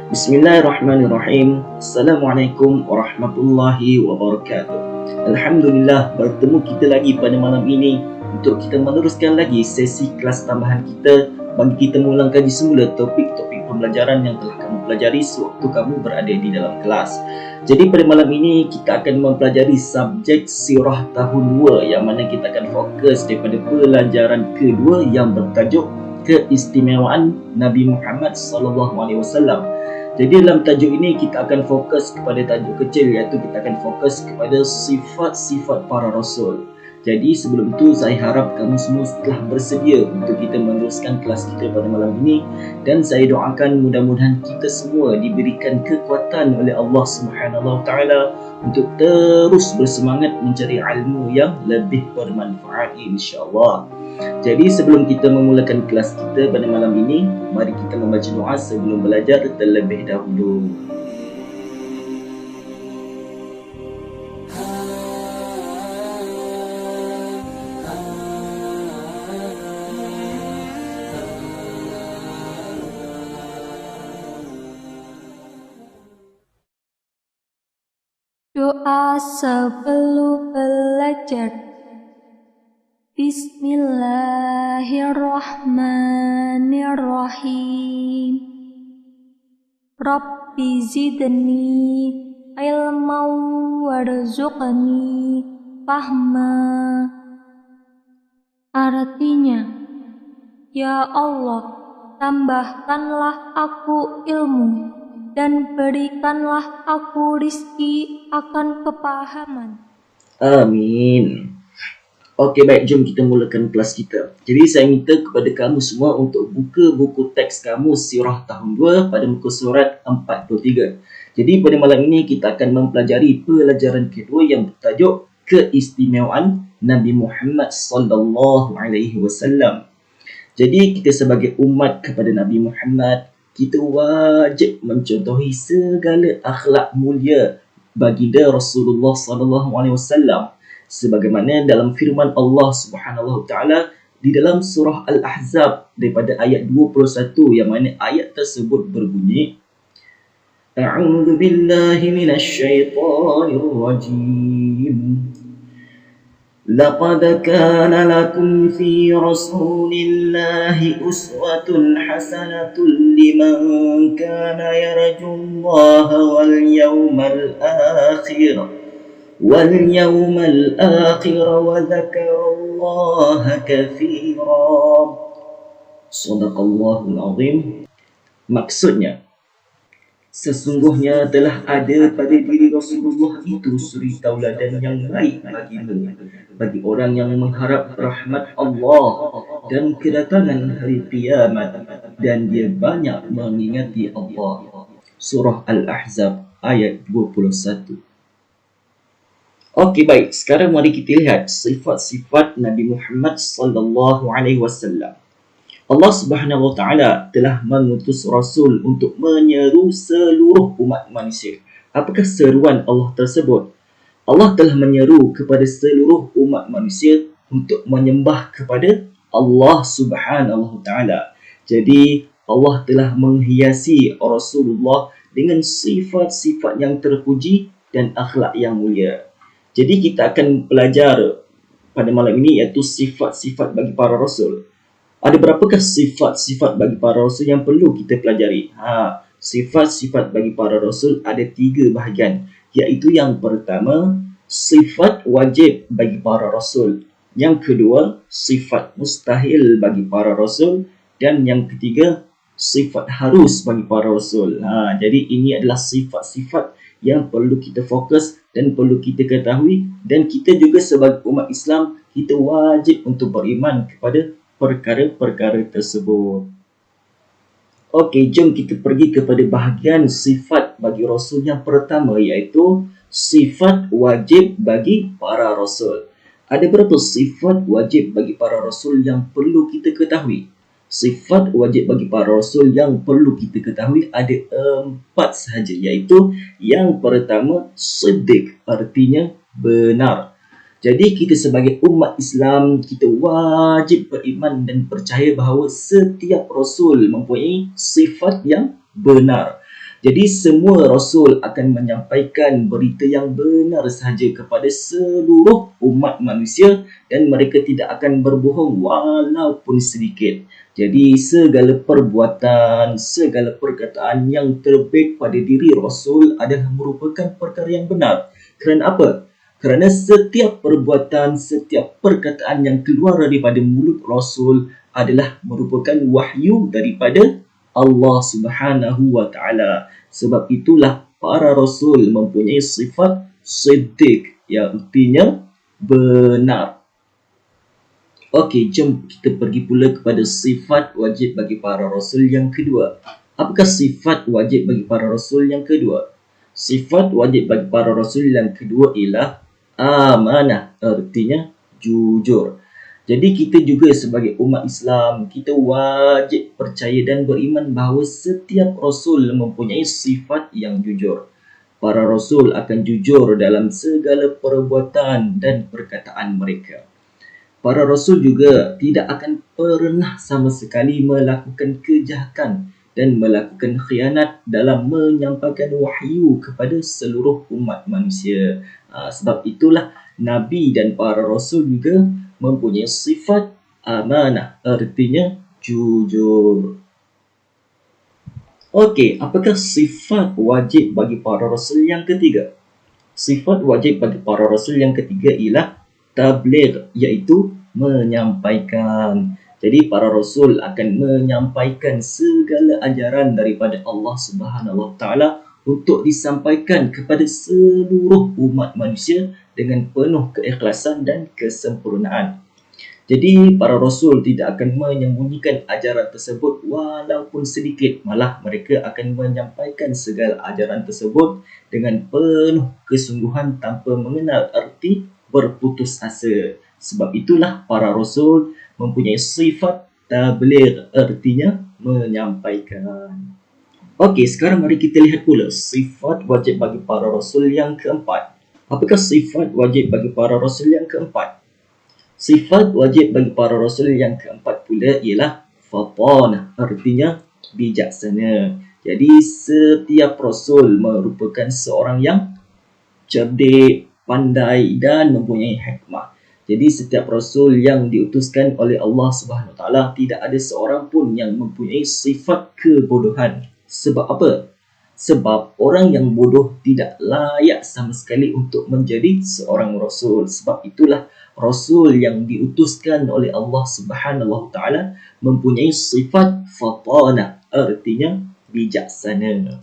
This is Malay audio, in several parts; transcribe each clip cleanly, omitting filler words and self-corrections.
Bismillahirrahmanirrahim. Assalamualaikum warahmatullahi wabarakatuh. Alhamdulillah, bertemu kita lagi pada malam ini untuk kita meneruskan lagi sesi kelas tambahan kita bagi kita mengulang kaji semula topik-topik pembelajaran yang telah kamu pelajari sewaktu kamu berada di dalam kelas. Jadi pada malam ini kita akan mempelajari subjek sirah tahun 2 yang mana kita akan fokus daripada pelajaran kedua yang bertajuk keistimewaan Nabi Muhammad SAW. Jadi dalam tajuk ini kita akan fokus kepada tajuk kecil, iaitu kita akan fokus kepada sifat-sifat para rasul. Jadi sebelum itu saya harap kamu semua telah bersedia untuk kita meneruskan kelas kita pada malam ini, dan saya doakan mudah-mudahan kita semua diberikan kekuatan oleh Allah Subhanahu Wa Taala untuk terus bersemangat mencari ilmu yang lebih bermanfaat insya-Allah. Jadi sebelum kita memulakan kelas kita pada malam ini, mari kita membaca doa sebelum belajar terlebih dahulu. Doa sebelum belajar. Bismillahirrahmanirrahim. Rabbi zidni ilman warzuqni fahma. Artinya, ya Allah, tambahkanlah aku ilmu dan berikanlah aku rizki akan kepahaman. Amin. Okey, baik, jom kita mulakan kelas kita. Jadi saya minta kepada kamu semua untuk buka buku teks kamu Sirah Tahun 2 pada muka surat 43. Jadi pada malam ini kita akan mempelajari pelajaran kedua yang bertajuk keistimewaan Nabi Muhammad SAW. Jadi kita sebagai umat kepada Nabi Muhammad, kita wajib mencontohi segala akhlak mulia baginda Rasulullah SAW, sebagaimana dalam firman Allah Subhanahu Wa Taala di dalam surah Al-Ahzab daripada ayat 21, yang mana ayat tersebut berbunyi, A'udzu billahi minasy syaithanir rajim. لقد كان لكم في رسول الله أسوة حسنة لمن كان يرجو الله واليوم الآخر وذكر الله كثيرا. Sadaqallahul Azim. Maksudnya, sesungguhnya telah ada pada diri Rasulullah itu suri tauladan yang baik bagi orang yang mengharap rahmat Allah dan kedatangan hari kiamat, dan dia banyak mengingati Allah. Surah Al-Ahzab ayat 21. Okey, baik. Sekarang mari kita lihat sifat-sifat Nabi Muhammad SAW. Allah Subhanahu Wa Taala telah mengutus Rasul untuk menyeru seluruh umat manusia. Apakah seruan Allah tersebut? Allah telah menyeru kepada seluruh umat manusia untuk menyembah kepada Allah Subhanahu Wa Taala. Jadi Allah telah menghiasi Rasulullah dengan sifat-sifat yang terpuji dan akhlak yang mulia. Jadi kita akan belajar pada malam ini iaitu sifat-sifat bagi para rasul. Ada berapakah sifat-sifat bagi para rasul yang perlu kita pelajari? Sifat-sifat bagi para rasul ada 3 bahagian, iaitu yang pertama, sifat wajib bagi para rasul. Yang kedua, sifat mustahil bagi para rasul. Dan yang ketiga, sifat harus bagi para rasul. Jadi ini adalah sifat-sifat yang perlu kita fokus dan perlu kita ketahui, dan kita juga sebagai umat Islam, kita wajib untuk beriman kepada perkara-perkara tersebut. Okey, jom kita pergi kepada bahagian sifat bagi Rasul yang pertama, iaitu sifat wajib bagi para Rasul. Ada berapa sifat wajib bagi para Rasul yang perlu kita ketahui? Sifat wajib bagi para Rasul yang perlu kita ketahui ada 4 sahaja, iaitu yang pertama, siddiq, artinya benar. Jadi kita sebagai umat Islam, kita wajib beriman dan percaya bahawa setiap Rasul mempunyai sifat yang benar. Jadi semua Rasul akan menyampaikan berita yang benar sahaja kepada seluruh umat manusia dan mereka tidak akan berbohong walaupun sedikit. Jadi segala perbuatan, segala perkataan yang terbaik pada diri Rasul adalah merupakan perkara yang benar. Kerana apa? Kerana setiap perbuatan, setiap perkataan yang keluar daripada mulut Rasul adalah merupakan wahyu daripada Allah Subhanahu wa taala. Sebab itulah para rasul mempunyai sifat siddiq, yang artinya benar. Okey, jom kita pergi pula kepada sifat wajib bagi para rasul yang kedua. Apakah sifat wajib bagi para rasul yang kedua? Sifat wajib bagi para rasul yang kedua ialah amanah, artinya jujur. Jadi kita juga sebagai umat Islam, kita wajib percaya dan beriman bahawa setiap Rasul mempunyai sifat yang jujur. Para Rasul akan jujur dalam segala perbuatan dan perkataan mereka. Para Rasul juga tidak akan pernah sama sekali melakukan kejahatan dan melakukan khianat dalam menyampaikan wahyu kepada seluruh umat manusia. Sebab itulah Nabi dan para Rasul juga mempunyai sifat amanah, artinya jujur. Okey, apakah sifat wajib bagi para rasul yang ketiga? Sifat wajib bagi para rasul yang ketiga ialah tabligh, iaitu menyampaikan. Jadi para rasul akan menyampaikan segala ajaran daripada Allah Subhanahu Wa Taala untuk disampaikan kepada seluruh umat manusia dengan penuh keikhlasan dan kesempurnaan. Jadi para rasul tidak akan menyembunyikan ajaran tersebut walaupun sedikit, malah mereka akan menyampaikan segala ajaran tersebut dengan penuh kesungguhan tanpa mengenal erti berputus asa. Sebab itulah para rasul mempunyai sifat tabligh, artinya menyampaikan. Okey, sekarang mari kita lihat pula sifat wajib bagi para rasul yang keempat. Apakah sifat wajib bagi para rasul yang keempat? Sifat wajib bagi para rasul yang keempat pula ialah fatanah, artinya bijaksana. Jadi setiap rasul merupakan seorang yang cerdik, pandai dan mempunyai hikmah. Jadi setiap rasul yang diutuskan oleh Allah Subhanahu Wa Taala tidak ada seorang pun yang mempunyai sifat kebodohan. Sebab apa? Sebab orang yang bodoh tidak layak sama sekali untuk menjadi seorang rasul. Sebab itulah rasul yang diutuskan oleh Allah Subhanahu Wa Taala mempunyai sifat fatanah, artinya bijaksana.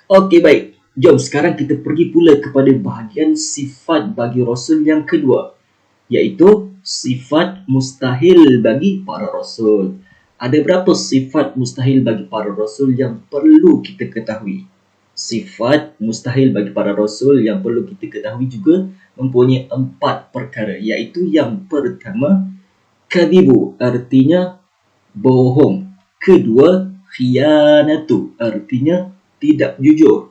Okey, baik. Jom sekarang kita pergi pula kepada bahagian sifat bagi rasul yang kedua, iaitu sifat mustahil bagi para rasul. Ada berapa sifat mustahil bagi para rasul yang perlu kita ketahui? Sifat mustahil bagi para rasul yang perlu kita ketahui juga mempunyai 4 perkara, iaitu yang pertama, kadhibu, artinya bohong. Kedua, khianatu, artinya tidak jujur.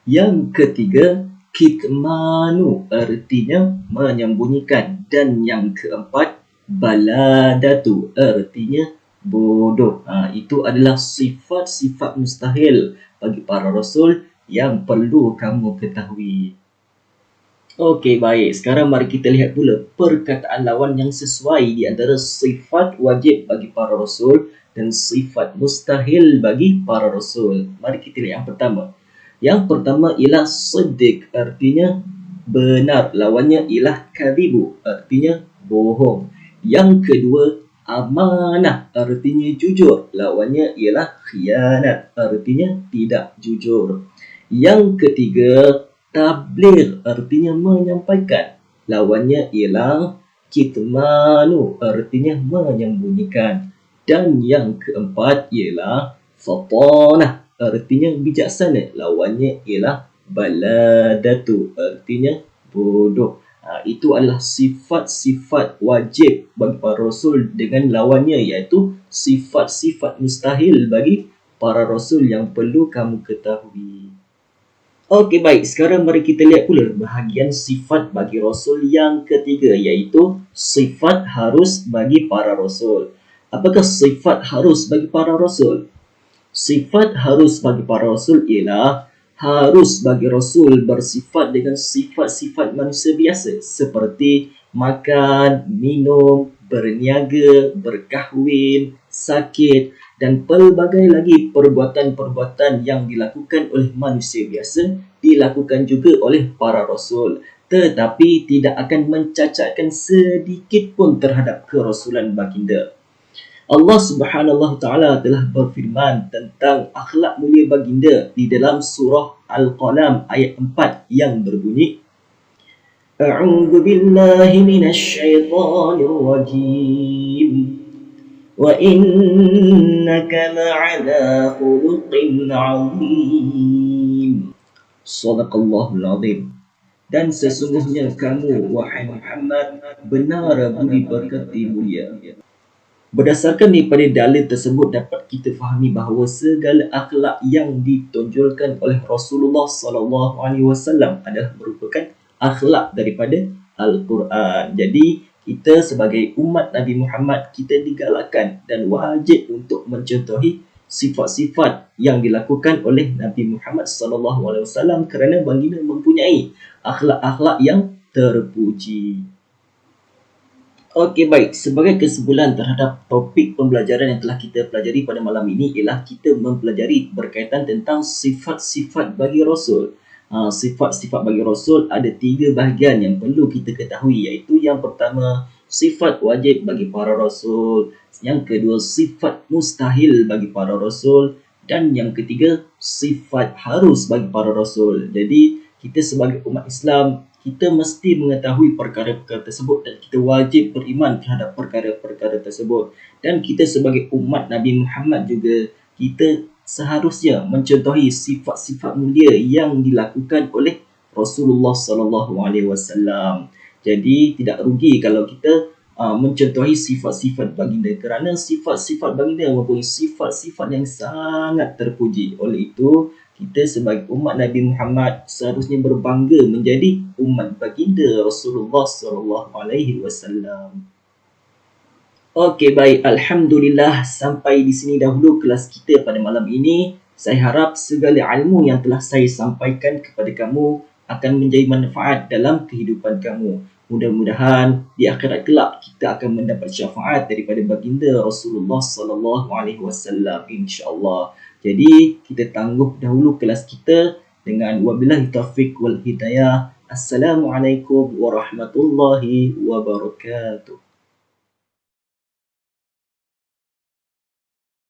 Yang ketiga, kitmanu, artinya menyembunyikan. Dan yang keempat, baladatu, artinya bodoh. Itu adalah sifat-sifat mustahil bagi para rasul yang perlu kamu ketahui. Okey, baik. Sekarang mari kita lihat pula perkataan lawan yang sesuai di antara sifat wajib bagi para rasul dan sifat mustahil bagi para rasul. Mari kita lihat yang pertama. Yang pertama ialah siddiq, artinya benar. Lawannya ialah kadhibu, artinya bohong. Yang kedua, amanah, artinya jujur. Lawannya ialah khianat, artinya tidak jujur. Yang ketiga, tabligh, artinya menyampaikan. Lawannya ialah kitmanu, artinya menyembunyikan. Dan yang keempat ialah fatanah, artinya bijaksana. Lawannya ialah baladatu, artinya bodoh. Itu adalah sifat-sifat wajib bagi para rasul dengan lawannya, iaitu sifat-sifat mustahil bagi para rasul yang perlu kamu ketahui. Okey, baik. Sekarang mari kita lihat pula bahagian sifat bagi rasul yang ketiga, iaitu sifat harus bagi para rasul. Apakah sifat harus bagi para rasul? Sifat harus bagi para rasul ialah harus bagi rasul bersifat dengan sifat-sifat manusia biasa seperti makan, minum, berniaga, berkahwin, sakit dan pelbagai lagi perbuatan-perbuatan yang dilakukan oleh manusia biasa dilakukan juga oleh para rasul, tetapi tidak akan mencacatkan sedikit pun terhadap kerasulan baginda. Allah Subhanahu wa taala telah berfirman tentang akhlak mulia baginda di dalam surah Al-Qalam ayat 4 yang berbunyi, A'udzu billahi minasy syaithanir rajim. Wa innaka la'ala khuluqin 'azim. Shadaqallahul 'azim. Dan sesungguhnya kamu, wahai Muhammad, benar budi berkati mulia. Berdasarkan daripada dalil tersebut dapat kita fahami bahawa segala akhlak yang ditonjolkan oleh Rasulullah SAW adalah merupakan akhlak daripada Al-Quran. Jadi kita sebagai umat Nabi Muhammad, kita digalakkan dan wajib untuk mencontohi sifat-sifat yang dilakukan oleh Nabi Muhammad SAW kerana baginda mempunyai akhlak-akhlak yang terpuji. Okey, baik. Sebagai kesimpulan terhadap topik pembelajaran yang telah kita pelajari pada malam ini ialah kita mempelajari berkaitan tentang sifat-sifat bagi Rasul. Sifat-sifat bagi Rasul ada 3 bahagian yang perlu kita ketahui, iaitu yang pertama, sifat wajib bagi para Rasul. Yang kedua, sifat mustahil bagi para Rasul. Dan yang ketiga, sifat harus bagi para Rasul. Jadi, kita sebagai umat Islam, kita mesti mengetahui perkara-perkara tersebut dan kita wajib beriman terhadap perkara-perkara tersebut. Dan kita sebagai umat Nabi Muhammad juga, kita seharusnya mencontohi sifat-sifat mulia yang dilakukan oleh Rasulullah SAW. Jadi tidak rugi kalau kita mencontohi sifat-sifat baginda kerana sifat-sifat baginda mempunyai sifat-sifat yang sangat terpuji. Oleh itu, kita sebagai umat Nabi Muhammad seharusnya berbangga menjadi umat baginda Rasulullah SAW. Okey, baik. Alhamdulillah, sampai di sini dahulu kelas kita pada malam ini. Saya harap segala ilmu yang telah saya sampaikan kepada kamu akan menjadi manfaat dalam kehidupan kamu. Mudah-mudahan di akhirat kelak kita akan mendapat syafaat daripada baginda Rasulullah SAW, insya-Allah. Jadi kita tangguh dahulu kelas kita dengan wabillahi taufiq wal hidayah. Assalamualaikum warahmatullahi wabarakatuh.